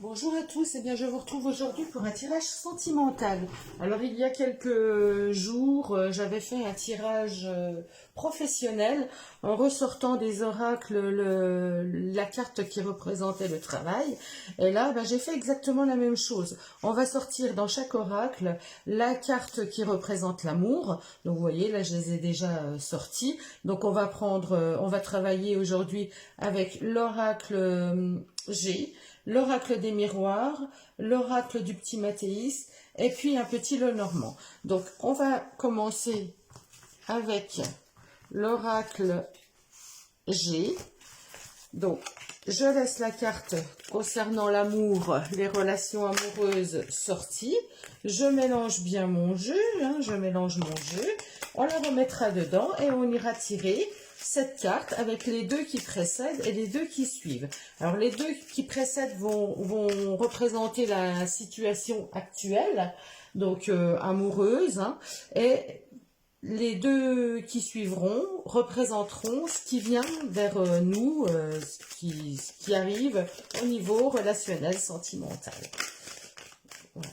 Bonjour à tous, eh bien je vous retrouve aujourd'hui pour un tirage sentimental. Alors il y a quelques jours, j'avais fait un tirage professionnel en ressortant des oracles la carte qui représentait le travail. Et là, j'ai fait exactement la même chose. On va sortir dans chaque oracle la carte qui représente l'amour. Donc vous voyez, là je les ai déjà sortis. Donc on va on va travailler aujourd'hui avec l'oracle G, l'oracle des miroirs, l'oracle du petit Mathéis et puis un petit Lenormand. Donc on va commencer avec l'oracle G. Donc je laisse la carte concernant l'amour, les relations amoureuses sorties. Je mélange bien mon jeu, je mélange mon jeu. On la remettra dedans et on ira tirer cette carte avec les deux qui précèdent et les deux qui suivent. Alors les deux qui précèdent vont représenter la situation actuelle, donc amoureuse, et les deux qui suivront représenteront ce qui vient vers nous, ce qui arrive au niveau relationnel, sentimental. Voilà.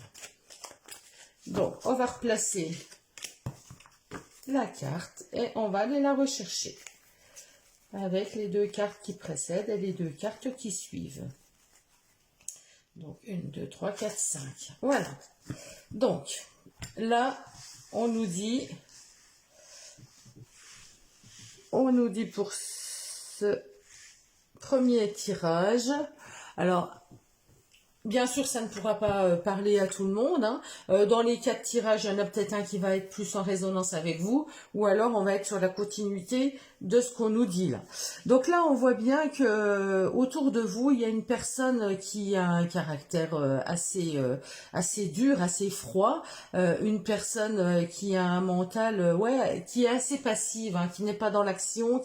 Donc on va replacer la carte et on va aller la rechercher avec les deux cartes qui précèdent et les deux cartes qui suivent. Donc 1, 2, 3, 4, 5. Voilà. Donc là, on nous dit pour ce premier tirage, alors bien sûr, ça ne pourra pas parler à tout le monde. Dans les 4 tirages, il y en a peut-être un qui va être plus en résonance avec vous, ou alors on va être sur la continuité de ce qu'on nous dit là. Donc là, on voit bien que autour de vous, il y a une personne qui a un caractère assez dur, assez froid, une personne qui a un mental, qui est assez passive, qui n'est pas dans l'action,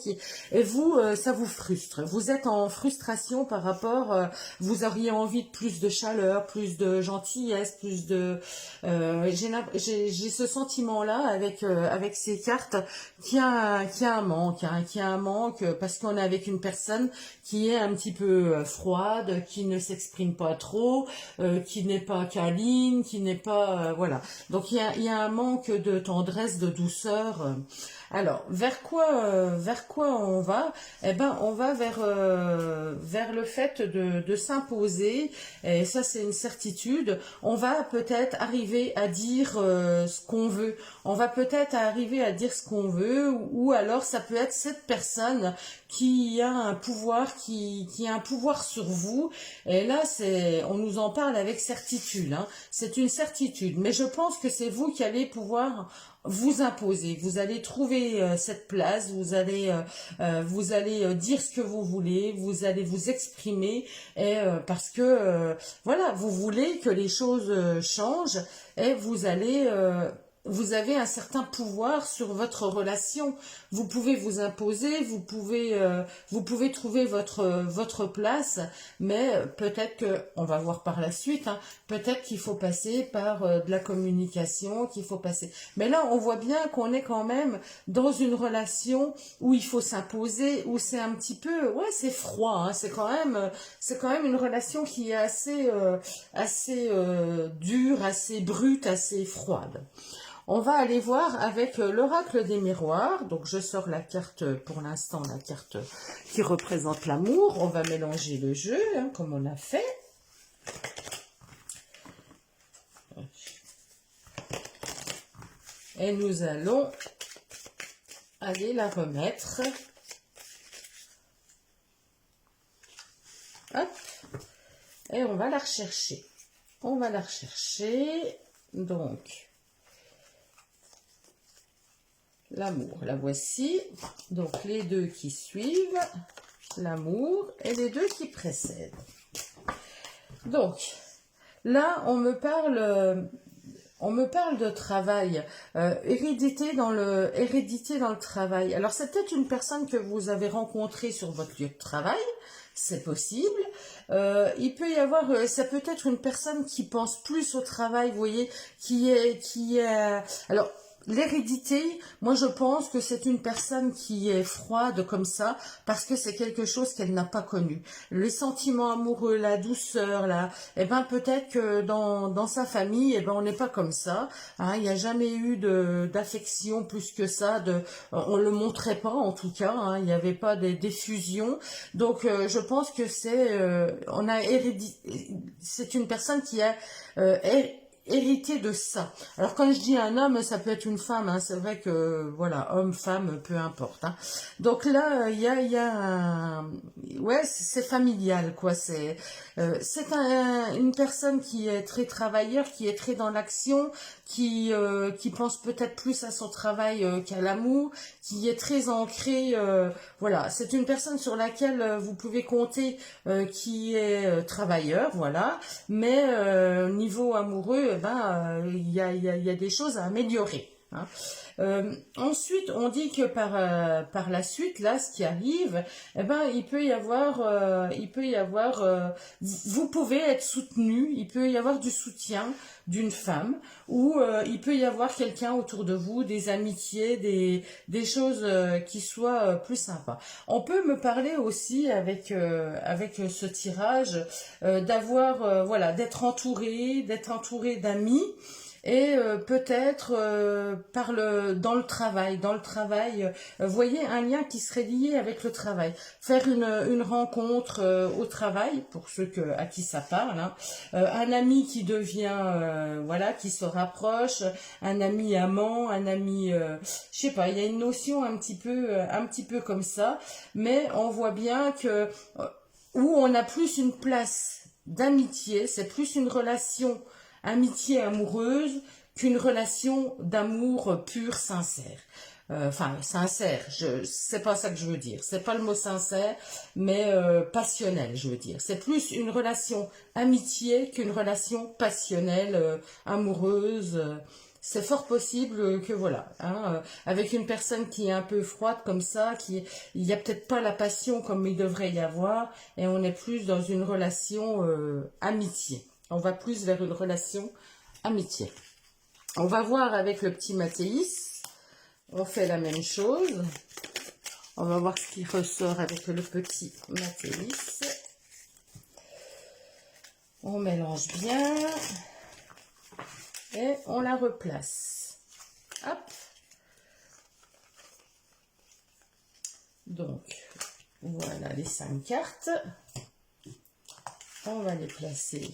et vous, ça vous frustre. Vous êtes en frustration par rapport, vous auriez envie de plus de chaleur, plus de gentillesse, plus de... j'ai ce sentiment-là avec ces cartes qui a un manque parce qu'on est avec une personne qui est un petit peu froide, qui ne s'exprime pas trop, qui n'est pas câline, qui n'est pas... voilà. Donc il y a un manque de tendresse, de douceur. Alors, vers quoi on va? Eh ben, on va vers le fait de s'imposer, et ça c'est une certitude. On va peut-être arriver à dire ce qu'on veut. On va peut-être arriver à dire ce qu'on veut, ou alors ça peut être cette personne qui a un pouvoir, qui a un pouvoir sur vous. Et là, on nous en parle avec certitude. C'est une certitude. Mais je pense que c'est vous qui allez pouvoir vous imposer, vous allez trouver cette place, vous allez dire ce que vous voulez, vous allez vous exprimer, et parce que voilà, vous voulez que les choses changent, et vous avez un certain pouvoir sur votre relation. Vous pouvez vous imposer, vous pouvez trouver votre place, mais peut-être que, on va voir par la suite, peut-être qu'il faut passer par de la communication, qu'il faut passer. Mais là, on voit bien qu'on est quand même dans une relation où il faut s'imposer, où c'est un petit peu, c'est froid. C'est quand même une relation qui est assez dure, assez brute, assez froide. On va aller voir avec l'oracle des miroirs. Donc je sors la carte, pour l'instant, la carte qui représente l'amour. On va mélanger le jeu, comme on a fait. Et nous allons aller la remettre. Hop. Et on va la rechercher. On va la rechercher. Donc... l'amour, la voici. Donc les deux qui suivent, l'amour, et les deux qui précèdent. Donc là, on me parle de travail, hérédité dans le travail. Alors c'est peut-être une personne que vous avez rencontrée sur votre lieu de travail, c'est possible. Il peut y avoir, ça peut être une personne qui pense plus au travail, vous voyez, qui est. Alors l'hérédité, moi je pense que c'est une personne qui est froide comme ça, parce que c'est quelque chose qu'elle n'a pas connu. Les sentiments amoureux, la douceur, là, eh ben peut-être que dans sa famille, eh ben on n'est pas comme ça. Hein, il n'y a jamais eu d'affection plus que ça. On le montrait pas en tout cas. Hein, il n'y avait pas des fusions. Donc je pense que c'est une personne qui a hérité de ça. Alors quand je dis un homme, ça peut être une femme, hein, c'est vrai que voilà, homme, femme, peu importe. Hein. Donc là, il y a ouais, c'est familial quoi. C'est une personne qui est très travailleur, qui est très dans l'action, qui pense peut-être plus à son travail qu'à l'amour, qui est très ancré. Voilà, c'est une personne sur laquelle vous pouvez compter, qui est travailleur, voilà. Mais niveau amoureux, il y a des choses à améliorer. Hein. Ensuite, on dit que par la suite, là, ce qui arrive, eh ben, vous pouvez être soutenu, il peut y avoir du soutien d'une femme, ou il peut y avoir quelqu'un autour de vous, des amitiés, des choses qui soient plus sympas. On peut me parler aussi avec ce tirage voilà, d'être entouré d'amis. Et peut-être dans le travail, voyez un lien qui serait lié avec le travail. Faire une rencontre au travail, pour ceux à qui ça parle, hein. Un ami qui devient, voilà, qui se rapproche, un ami amant, un ami, je sais pas, il y a une notion un petit peu comme ça, mais on voit bien que où on a plus une place d'amitié, c'est plus une relation amitié amoureuse qu'une relation d'amour pur, sincère. Enfin, sincère, c'est pas ça que je veux dire. C'est pas le mot sincère, mais passionnel, je veux dire. C'est plus une relation amitié qu'une relation passionnelle, amoureuse. C'est fort possible que voilà, hein, avec une personne qui est un peu froide comme ça, il y a peut-être pas la passion comme il devrait y avoir, et on est plus dans une relation amitié. On va plus vers une relation amitié. On va voir avec le petit Mathéis. On fait la même chose. On va voir ce qui ressort avec le petit Mathéis. On mélange bien. Et on la replace. Hop. Donc, voilà les 5 cartes. On va les placer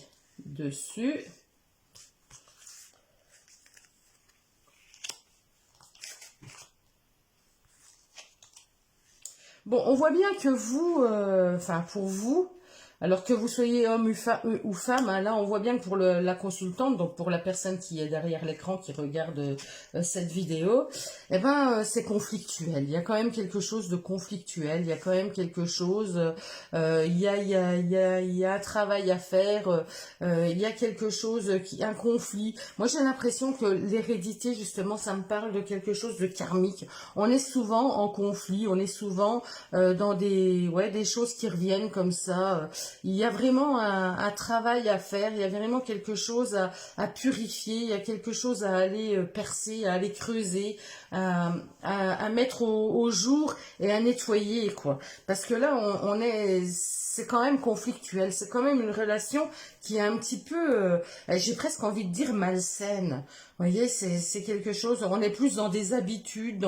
dessus. Bon, on voit bien que vous, enfin pour vous, alors que vous soyez homme ou femme, hein, là on voit bien que pour la consultante, donc pour la personne qui est derrière l'écran, qui regarde cette vidéo, eh ben c'est conflictuel. Il y a quand même quelque chose de conflictuel, il y a quand même quelque chose, il y a un travail à faire, il y a quelque chose, un conflit. Moi j'ai l'impression que l'hérédité, justement, ça me parle de quelque chose de karmique. On est souvent en conflit, on est souvent dans des choses qui reviennent comme ça. Il y a vraiment un travail à faire, il y a vraiment quelque chose à purifier, il y a quelque chose à aller percer, à aller creuser, à mettre au jour et à nettoyer, quoi. Parce que là, c'est quand même conflictuel, c'est quand même une relation qui est un petit peu, j'ai presque envie de dire malsaine. Vous voyez, c'est quelque chose, on est plus dans des habitudes,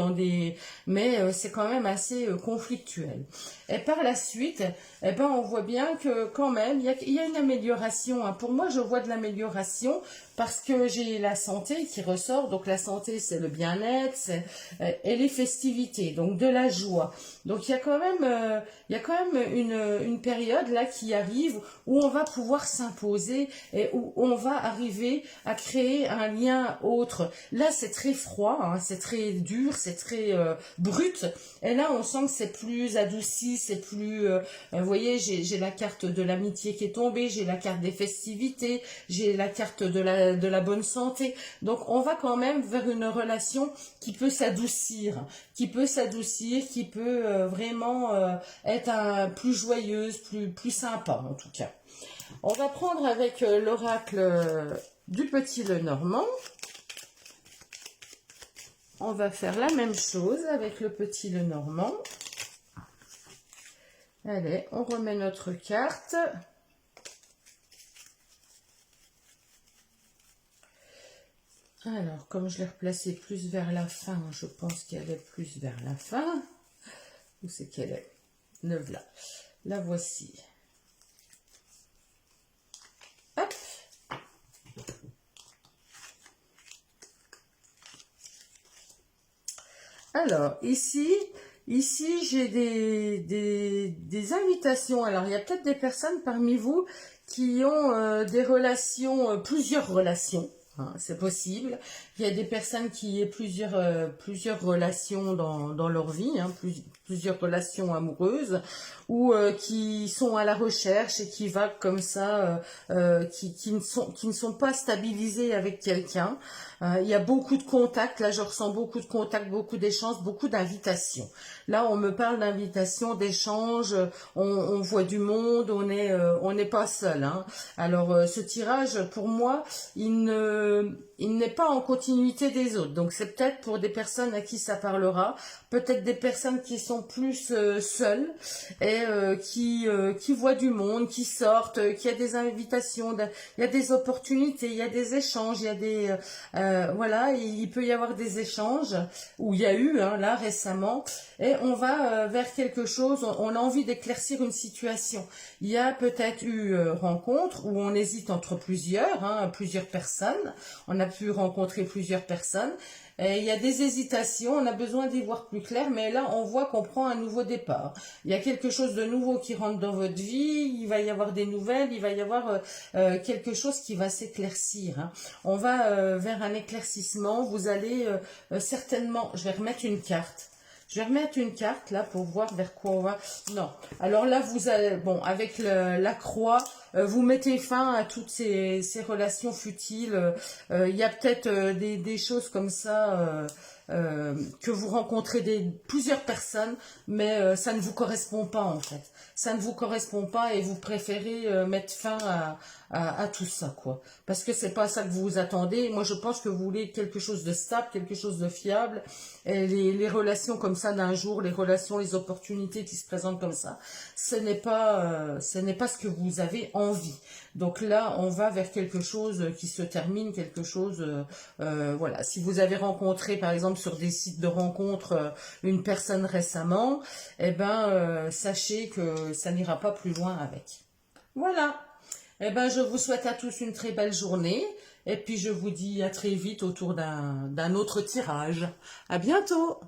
mais c'est quand même assez conflictuel. Et par la suite, eh ben, on voit bien que quand même, il y a une amélioration. Hein. Pour moi, je vois de l'amélioration parce que j'ai la santé qui ressort. Donc la santé, c'est le bien-être, et les festivités, donc de la joie. Donc il y a quand même une période là qui arrive où on va pouvoir s'imposer et où on va arriver à créer un lien autre. Là, c'est très froid, hein, c'est très dur, c'est très brut. Et là, on sent que c'est plus adouci, c'est plus... vous voyez, j'ai la carte de l'amitié qui est tombée, j'ai la carte des festivités, j'ai la carte de la bonne santé. Donc, on va quand même vers une relation qui peut s'adoucir, qui peut vraiment être plus joyeuse, plus sympa en tout cas. On va prendre avec l'oracle du petit Lenormand. on va faire la même chose avec le petit Lenormand. Allez, on remet notre carte. Alors, comme je l'ai replacée plus vers la fin, je pense qu'elle est plus vers la fin. Où c'est qu'elle est? Ne voilà. La voici. Hop. Alors, ici j'ai des invitations. Alors, il y a peut-être des personnes parmi vous qui ont des relations, plusieurs relations. Hein, c'est possible. Il y a des personnes qui aient plusieurs relations dans leur vie, hein, plusieurs relations amoureuses, ou qui sont à la recherche et qui vaguent comme ça, qui ne sont pas stabilisées avec quelqu'un. Il y a beaucoup de contacts, là je ressens beaucoup de contacts, beaucoup d'échanges, beaucoup d'invitations. Là on me parle d'invitations, d'échanges, on voit du monde, on n'est pas seul. Hein. Alors ce tirage pour moi, il n'est pas en continuité des autres. Donc c'est peut-être pour des personnes à qui ça parlera, peut-être des personnes qui sont plus seules et qui voient du monde, qui sortent, qui a des invitations, il y a des opportunités, il y a des échanges, il y a des voilà, il peut y avoir des échanges où il y a eu hein, là récemment et on va vers quelque chose, on a envie d'éclaircir une situation. Il y a peut-être eu rencontre où on hésite entre plusieurs personnes, on a pu rencontrer plusieurs personnes. Et il y a des hésitations, on a besoin d'y voir plus clair, mais là on voit qu'on prend un nouveau départ. Il y a quelque chose de nouveau qui rentre dans votre vie, il va y avoir des nouvelles, il va y avoir quelque chose qui va s'éclaircir. Hein. On va vers un éclaircissement, vous allez certainement, je vais remettre une carte. Je vais remettre une carte là pour voir vers quoi on va. Non. Alors là, vous allez, bon, avec la croix, vous mettez fin à toutes ces relations futiles. Il y a peut-être des choses comme ça que vous rencontrez plusieurs personnes, mais ça ne vous correspond pas en fait. Ça ne vous correspond pas et vous préférez mettre fin à tout ça, quoi. Parce que c'est pas ça que vous vous attendez. Moi, je pense que vous voulez quelque chose de stable, quelque chose de fiable. Et les relations comme ça d'un jour, les relations, les opportunités qui se présentent comme ça, ce n'est pas ce que vous avez envie. Donc là, on va vers quelque chose qui se termine, quelque chose, voilà. Si vous avez rencontré, par exemple, sur des sites de rencontres, une personne récemment, eh ben, sachez que ça n'ira pas plus loin avec. Voilà. Eh ben, je vous souhaite à tous une très belle journée. Et puis, je vous dis à très vite autour d'un autre tirage. À bientôt!